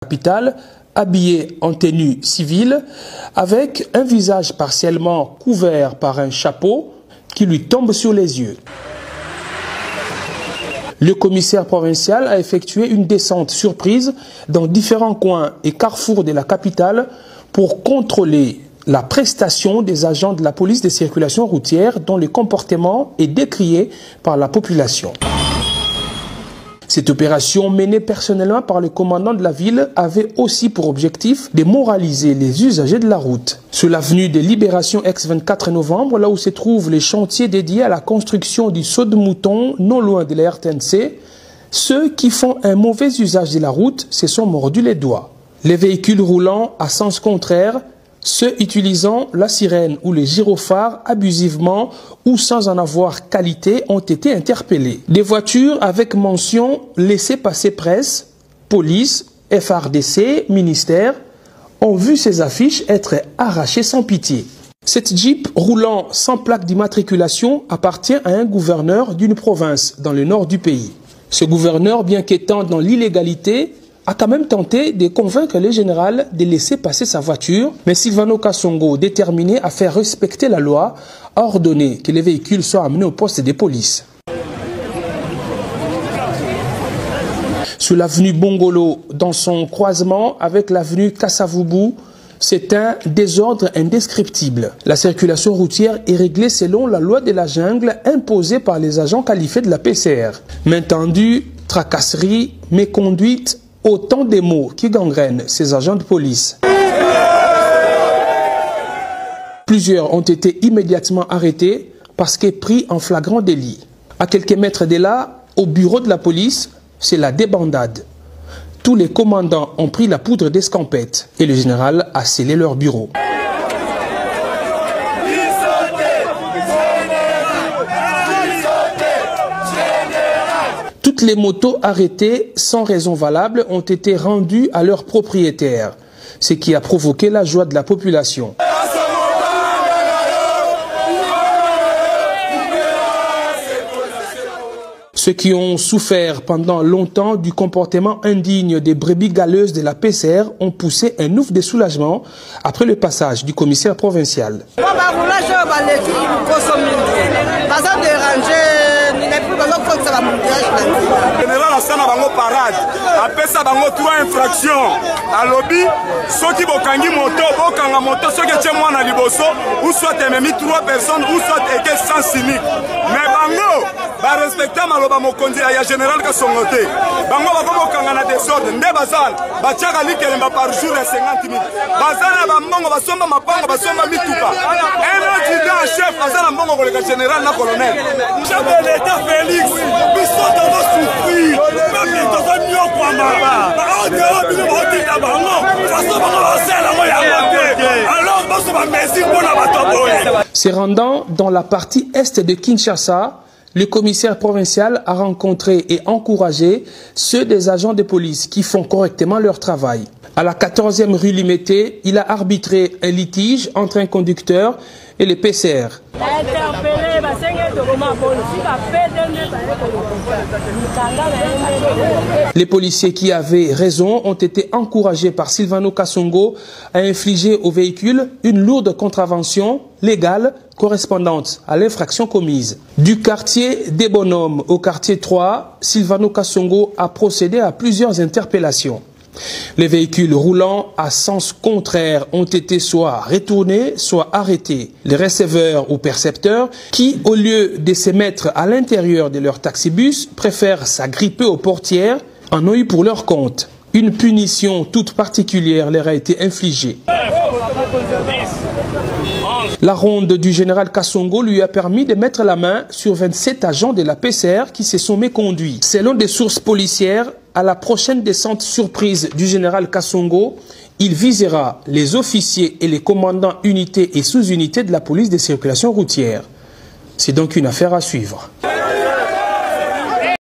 capitale, habillé en tenue civile, avec un visage partiellement couvert par un chapeau qui lui tombe sur les yeux. Le commissaire provincial a effectué une descente surprise dans différents coins et carrefours de la capitale pour contrôler la prestation des agents de la police de circulation routière dont le comportement est décrié par la population. Cette opération menée personnellement par le commandant de la ville avait aussi pour objectif de moraliser les usagers de la route. Sur l'avenue de Libération ex-24 novembre, là où se trouvent les chantiers dédiés à la construction du saut de mouton non loin de la RTNC, ceux qui font un mauvais usage de la route se sont mordus les doigts. Les véhicules roulant à sens contraire, ceux utilisant la sirène ou les gyrophares abusivement ou sans en avoir qualité ont été interpellés. Des voitures avec mention laissez-passer presse, police, FARDC, ministère ont vu ces affiches être arrachées sans pitié. Cette Jeep roulant sans plaque d'immatriculation appartient à un gouverneur d'une province dans le nord du pays. Ce gouverneur, bien qu'étant dans l'illégalité, a quand même tenté de convaincre le général de laisser passer sa voiture, mais Sylvano Kasongo, déterminé à faire respecter la loi, a ordonné que les véhicules soient amenés au poste de police. Sur l'avenue Bongolo, dans son croisement avec l'avenue Kassavubu, c'est un désordre indescriptible. La circulation routière est réglée selon la loi de la jungle imposée par les agents qualifiés de la PCR. Main tendue, tracasserie, méconduite, autant de mots qui gangrènent ces agents de police. Plusieurs ont été immédiatement arrêtés parce que pris en flagrant délit. À quelques mètres de là, au bureau de la police, c'est la débandade. Tous les commandants ont pris la poudre d'escampette et le général a scellé leur bureau. Toutes les motos arrêtées sans raison valable ont été rendues à leurs propriétaires, ce qui a provoqué la joie de la population. Ceux qui ont souffert pendant longtemps du comportement indigne des brebis galeuses de la PCR ont poussé un ouf de soulagement après le passage du commissaire provincial. Général asana bango parade apesa bango 3 infractions alobi soki bokangi moto bokanga moto soki tie mwana liboso ou soit ememi 3 personnes ou soit eke sans cynique mais bango ba respecter maloba mokonzi ya général Kasongo te bango bakokanga na désordre nde bazal batiaka likelemba par jour ya 50 000 bazala ba mbongo basomba mapango basomba mituka un adjudant chef azala mbongo koleka général na colonel chef de l'état Félix biso dozo souffrir même dozo nyoko amaba baotero bino baotika bango faso bango basela ngo ya mote alors baso ba merci mpona bato boye. Se rendant dans la partie est de Kinshasa, le commissaire provincial a rencontré et encouragé ceux des agents de police qui font correctement leur travail. À la 14e rue Limété, il a arbitré un litige entre un conducteur et le PCR. Les policiers qui avaient raison ont été encouragés par Sylvano Kasongo à infliger au véhicule une lourde contravention légale correspondante à l'infraction commise. Du quartier des Bonhommes au quartier 3, Sylvano Kasongo a procédé à plusieurs interpellations. Les véhicules roulant à sens contraire ont été soit retournés, soit arrêtés. Les receveurs ou percepteurs qui, au lieu de se mettre à l'intérieur de leur taxibus, préfèrent s'agripper aux portières, en ont eu pour leur compte. Une punition toute particulière leur a été infligée. La ronde du général Kasongo lui a permis de mettre la main sur 27 agents de la PCR qui se sont méconduits. Selon des sources policières, à la prochaine descente surprise du général Kasongo, il visera les officiers et les commandants unités et sous-unités de la police de circulation routière. C'est donc une affaire à suivre.